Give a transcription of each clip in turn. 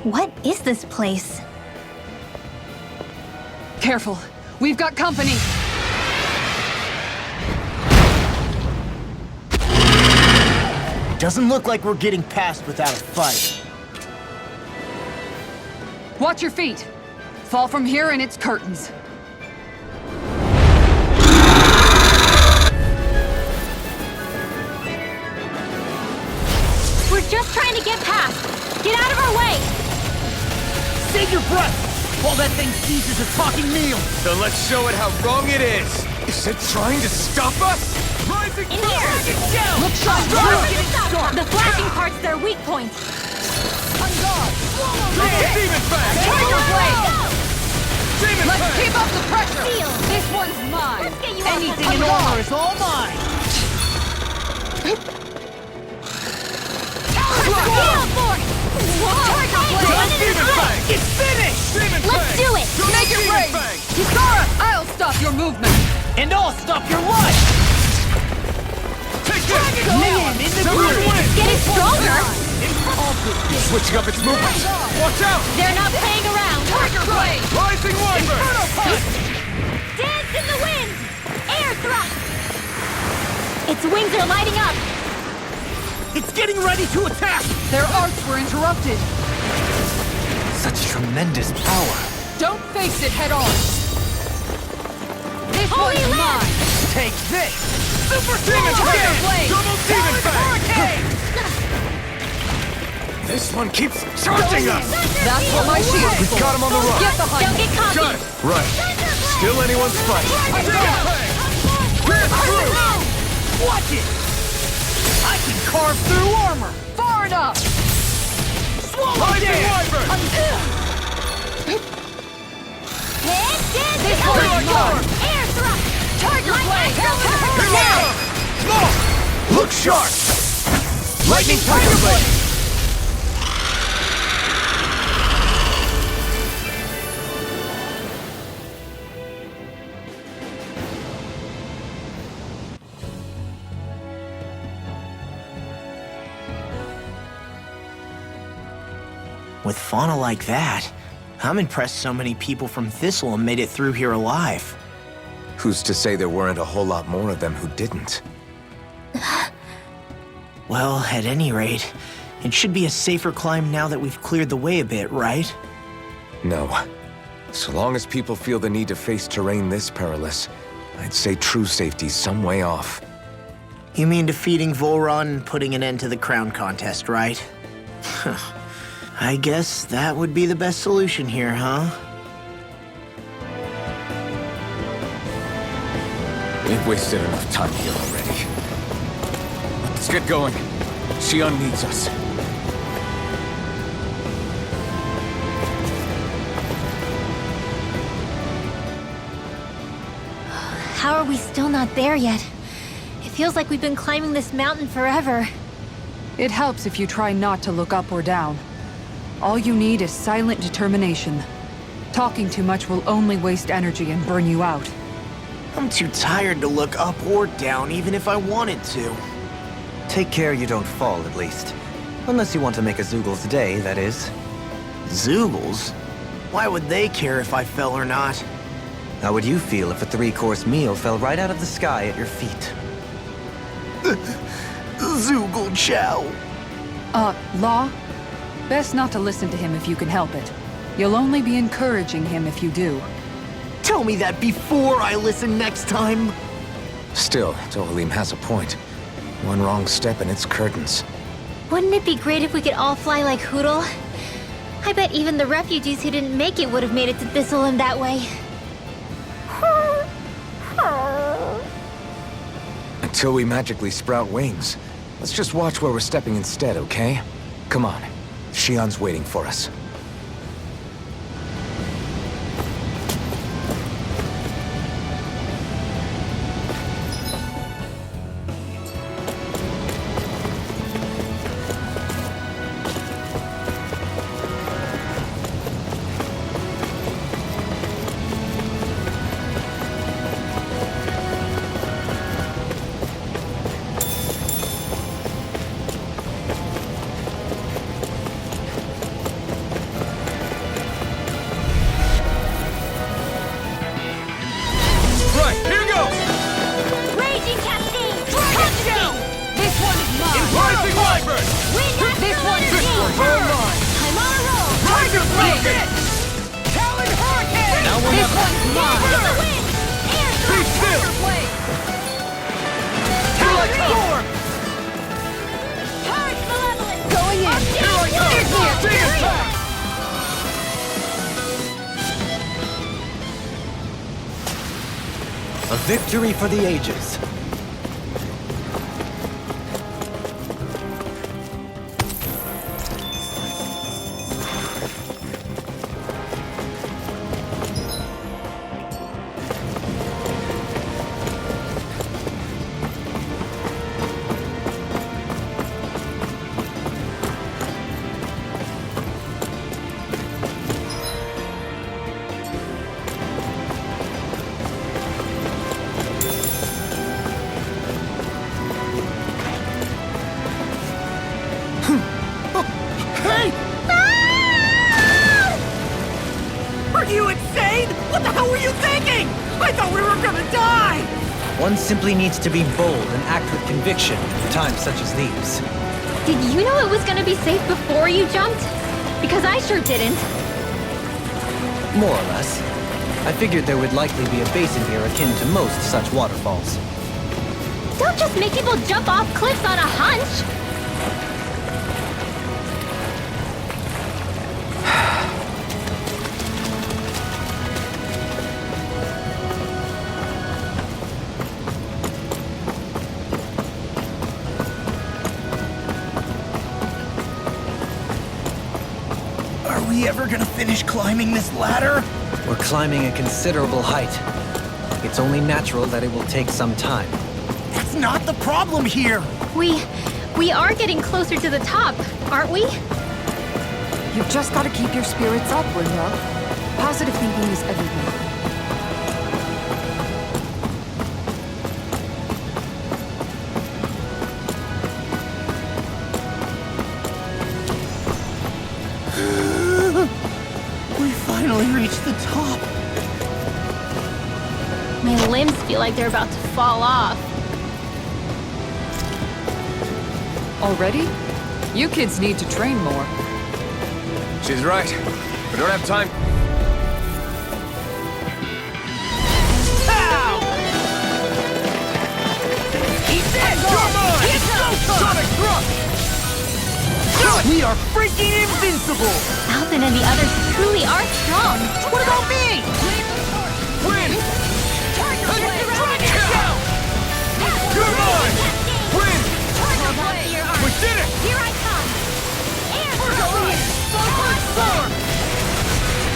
What is this place? Careful. We've got company. Doesn't look like we're getting past without a fight. Watch your feet. Fall from here and it's curtains. We're just trying to get past. Get out of our way! Save your breath while that thing seizes a talking meal. Then let's show it how wrong it is. Is it trying to stop us? Rising In here! Look sharp! The flashing part's their weak point. Demon Fang! Tiger Blade! Demon Let's Fang! keep up the pressure! Seal. This one's mine! Let's get you off Anything this in one. armor is all mine. Seal force! Whoa! Demon Fang! It's finished! Demon Let's Fang! do it! Make it Demon rain! Fang! Kisara, I'll stop your movement! And I'll stop your life! Take this! Now I'm in the groove! It's getting stronger! Switching up its movements! Watch out! They're not playing around! Tiger Blade! Rising Wyvern! Dance in the wind! Air thrust! Its wings are lighting up! It's getting ready to attack! Their arts were interrupted! Such tremendous power! Don't face it head on! This Holy one's Land! mine! Take this! Super Demon Tiger Fang! Blade! Double Demon Fang! Hurricane! This one keeps charging us! That's what my shield's We've for! got him on the run! Get behind Don't me! get cocky! Got it! Right. Still anyone's fight! Demon Fang! Pierce through! Watch it! I can carve through armor! Far enough! Swallow Rising dance! Wyvern! This one's mine! Air thrust! Tiger Blade! Here we go! Look sharp! Lightning Tiger Blade! With fauna like that, I'm impressed so many people from Thistle made it through here alive. Who's to say there weren't a whole lot more of them who didn't? Well, at any rate, it should be a safer climb now that we've cleared the way a bit, right? No. So long as people feel the need to face terrain this perilous, I'd say true safety's some way off. You mean defeating Volron and putting an end to the crown contest, right? I guess that would be the best solution here, huh? We've wasted enough time here already. Let's get going. Xion needs us. How are we still not there yet? It feels like we've been climbing this mountain forever. It helps if you try not to look up or down. All you need is silent determination. Talking too much will only waste energy and burn you out. I'm too tired to look up or down, even if I wanted to. Take care you don't fall, at least. Unless you want to make a Zoogel's day, that is. Zoogles? Why would they care if I fell or not? How would you feel if a 3-course meal fell right out of the sky at your feet? Zoogle chow. Law? Best not to listen to him if you can help it. You'll only be encouraging him if you do. Tell me that before I listen next time. Still, Dohalim has a point. One wrong step and it's curtains. Wouldn't it be great if we could all fly like Hootle? I bet even the refugees who didn't make it would have made it to Thistleland that way. Until we magically sprout wings, let's just watch where we're stepping instead, okay? Come on. Xion's waiting for us. the wind! Be still! Here I come! Charge, Malevolent! Going in! Here I come! Demon Pact! A victory for the ages. Are you insane? What the hell were you thinking? I thought we were gonna die! One simply needs to be bold and act with conviction in times such as these. Did you know it was gonna be safe before you jumped? Because I sure didn't. More or less. I figured there would likely be a basin here akin to most such waterfalls. Don't just make people jump off cliffs on a hunch! Are we ever gonna finish climbing this ladder? We're climbing a considerable height. It's only natural that it will take some time. That's not the problem here. We are getting closer to the top, aren't we? You've just got to keep your spirits up, Rinwell. Positive thinking is everything. We finally reached the top. My limbs feel like they're about to fall off. Already? You kids need to train more. She's right. We don't have time. Eat this! Come on! Here's Sonic thrust! We are freaking invincible! Alvin and the others truly are strong. What about me? Win! Come on! Win! We did it! Here I come! Air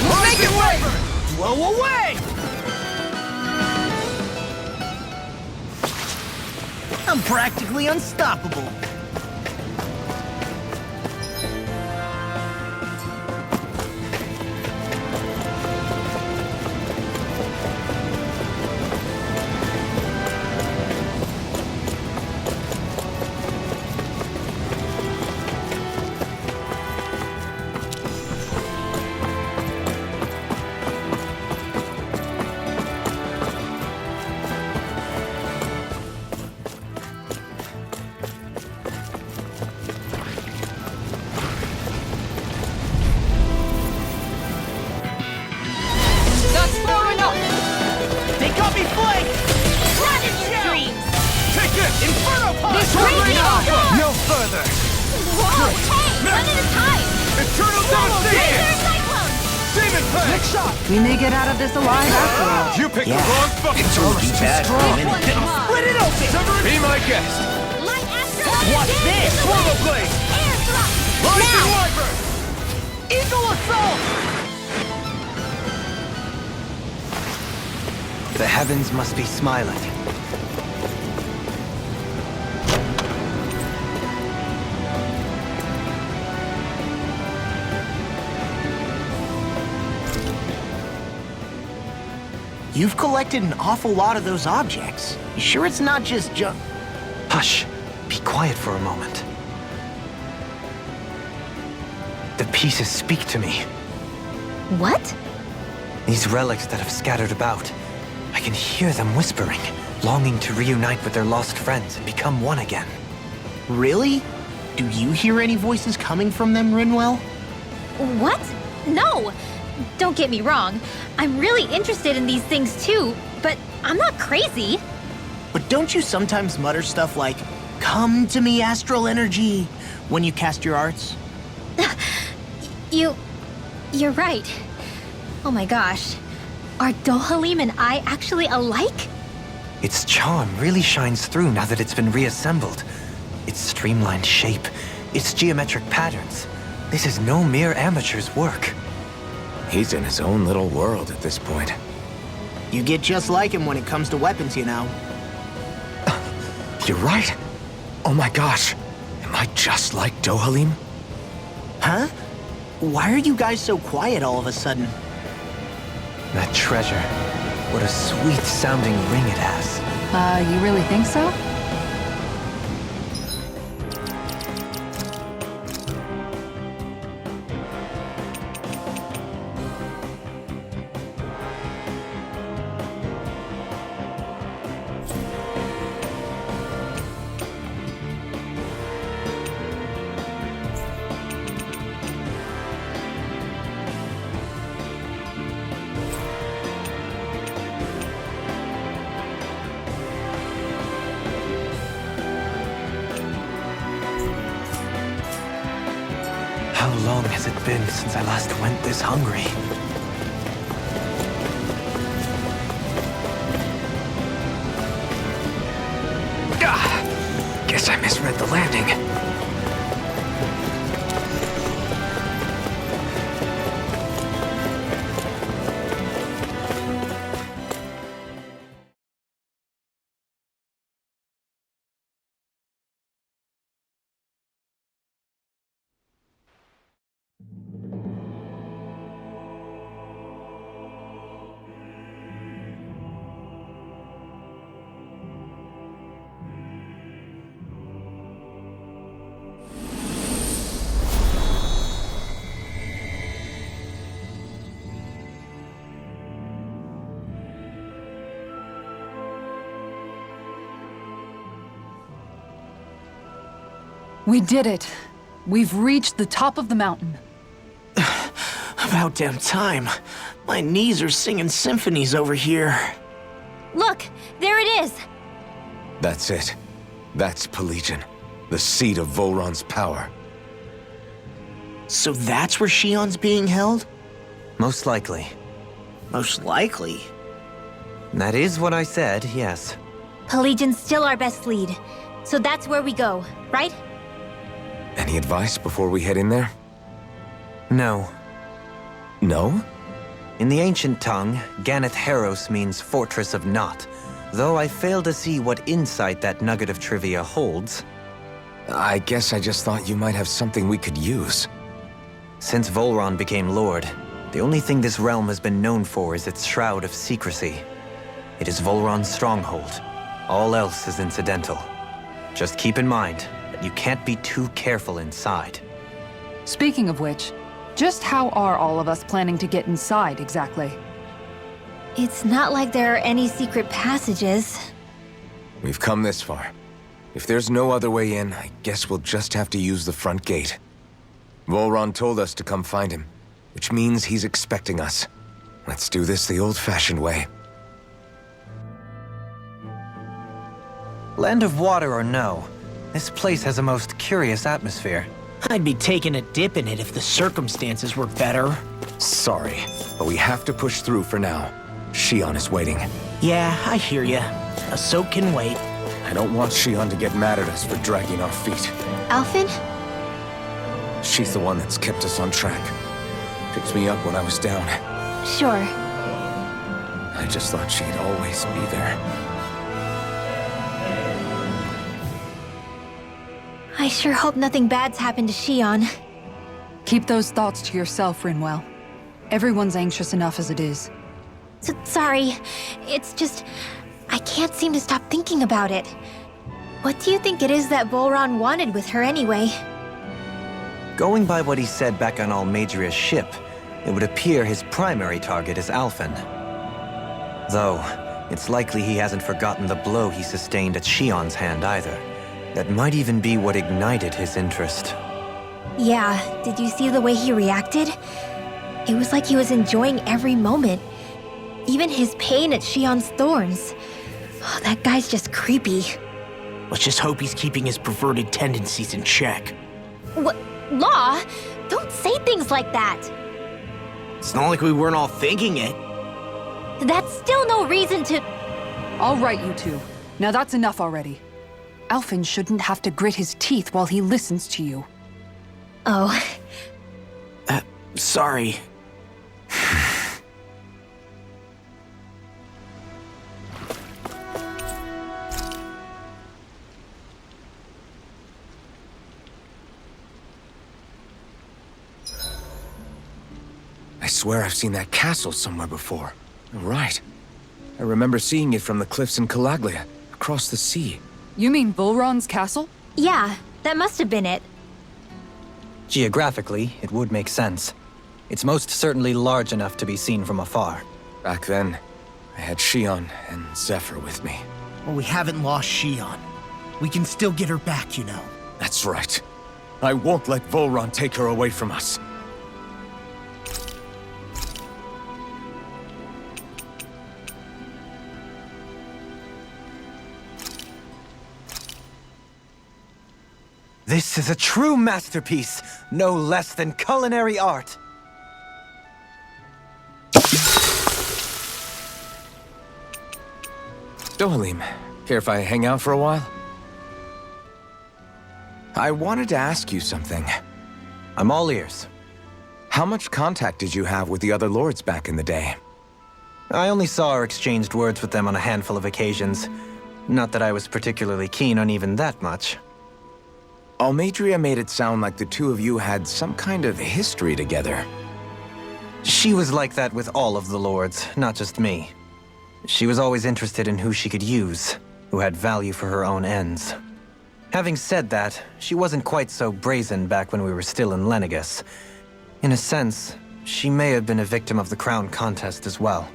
We'll make it work! Blow away! I'm practically unstoppable. That's far enough! They got me flanked! Dragon streams! Take this! Inferno Punch! This Bring will it be on! awful! No further! Whoa! Hey! One at a time! Eternal Laser devastation! cyclone! Demon Pact! Shot! We may get out of this alive after all. You picked the Yeah. wrong fucking It's almost too bad for a minute. Split it open! Be my guest! Light astro! Watch this! Swallow blade! Air thrust! Rising Wyvern! Eagle Assault! The heavens must be smiling. You've collected an awful lot of those objects. You sure it's not just junk? Hush. Be quiet for a moment. The pieces speak to me. What? These relics that have scattered about. I can hear them whispering, longing to reunite with their lost friends and become one again. Really? Do you hear any voices coming from them, Rinwell? What? No! don't get me wrong. I'm really interested in these things too, but I'm not crazy. But don't you sometimes mutter stuff like, "Come to me, astral energy," when you cast your arts? You're right. Oh my gosh. Are Dohalim and I actually alike? Its charm really shines through now that it's been reassembled. Its streamlined shape, its geometric patterns. This is no mere amateur's work. He's in his own little world at this point. You get just like him when it comes to weapons, you know. You're right. Oh my gosh. Am I just like Dohalim? Huh? Why are you guys so quiet all of a sudden? That treasure. What a sweet-sounding ring it has. You really think so? How long has it been since I last went this hungry? Guess I misread the landing. We did it. We've reached the top of the mountain. About damn time. My knees are singing symphonies over here. Look, there it is. That's it. That's Pelegion, the seat of Volron's power. So that's where Shion's being held? Most likely. Most likely. That is what I said, yes. Pelagian's still our best lead. So that's where we go, right? Any advice before we head in there? No. No? In the ancient tongue, Ganeth Heros means Fortress of Naught, though I fail to see what insight that nugget of trivia holds. I guess I just thought you might have something we could use. Since Volron became Lord, the only thing this realm has been known for is its shroud of secrecy. It is Volron's stronghold. All else is incidental. Just keep in mind that you can't be too careful inside. Speaking of which, just how are all of us planning to get inside exactly? It's not like there are any secret passages. We've come this far. If there's no other way in, I guess we'll just have to use the front gate. Volron told us to come find him, which means he's expecting us. Let's do this the old-fashioned way. Land of water or no, this place has a most curious atmosphere. I'd be taking a dip in it if the circumstances were better. Sorry, but we have to push through for now. Shion is waiting. Yeah, I hear ya. A soak can wait. I don't want Shion to get mad at us for dragging our feet. Alphen? She's the one that's kept us on track. Picked me up when I was down. Sure. I just thought she'd always be there. I sure hope nothing bad's happened to Shion. Keep those thoughts to yourself, Rinwell. Everyone's anxious enough as it is. Sorry. It's just... I can't seem to stop thinking about it. What do you think it is that Volron wanted with her anyway? Going by what he said back on Almadria's ship, it would appear his primary target is Alphen. Though, it's likely he hasn't forgotten the blow he sustained at Shion's hand either. That might even be what ignited his interest. Yeah, did you see the way he reacted? It was like he was enjoying every moment. Even his pain at Shion's thorns. Oh, that guy's just creepy. Let's just hope he's keeping his perverted tendencies in check. What? Law? Don't say things like that. It's not like we weren't all thinking it. That's still no reason to... All right, you two. Now that's enough already. Alphen shouldn't have to grit his teeth while he listens to you. Oh, Sorry. I swear I've seen that castle somewhere before. Right. I remember seeing it from the cliffs in Calaglia, across the sea. You mean Volron's castle? yeah, that must have been it. Geographically, it would make sense. It's most certainly large enough to be seen from afar. Back then, I had Shion and Zephyr with me. Well, we haven't lost Shion. We can still get her back, you know. That's right. I won't let Volron take her away from us. This is a true masterpiece, no less than culinary art. Dohalim, care if I hang out for a while? I wanted to ask you something. I'm all ears. How much contact did you have with the other lords back in the day? I only saw or exchanged words with them on a handful of occasions. Not that I was particularly keen on even that much. Almadria made it sound like the two of you had some kind of history together. She was like that with all of the lords, not just me. She was always interested in who she could use, who had value for her own ends. Having said that, she wasn't quite so brazen back when we were still in Lenegus. In a sense, she may have been a victim of the crown contest as well.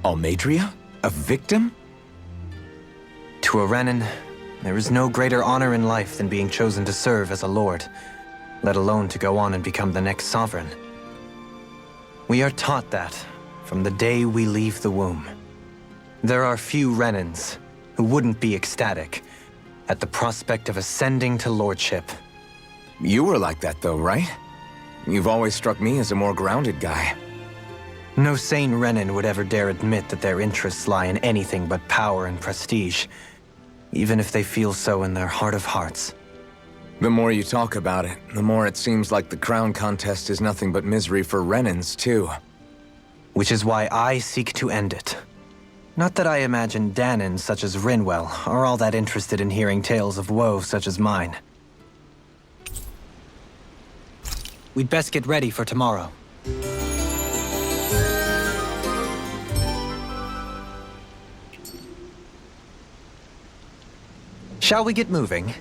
Almadria? A victim? To a Renin, there is no greater honor in life than being chosen to serve as a lord, let alone to go on and become the next sovereign. We are taught that from the day we leave the womb. There are few Renins who wouldn't be ecstatic at the prospect of ascending to lordship. You were like that though, right? You've always struck me as a more grounded guy. No sane Renin would ever dare admit that their interests lie in anything but power and prestige, even if they feel so in their heart of hearts. The more you talk about it, the more it seems like the crown contest is nothing but misery for Renins, too. Which is why I seek to end it. Not that I imagine Danins such as Rinwell are all that interested in hearing tales of woe such as mine. We'd best get ready for tomorrow. Shall we get moving?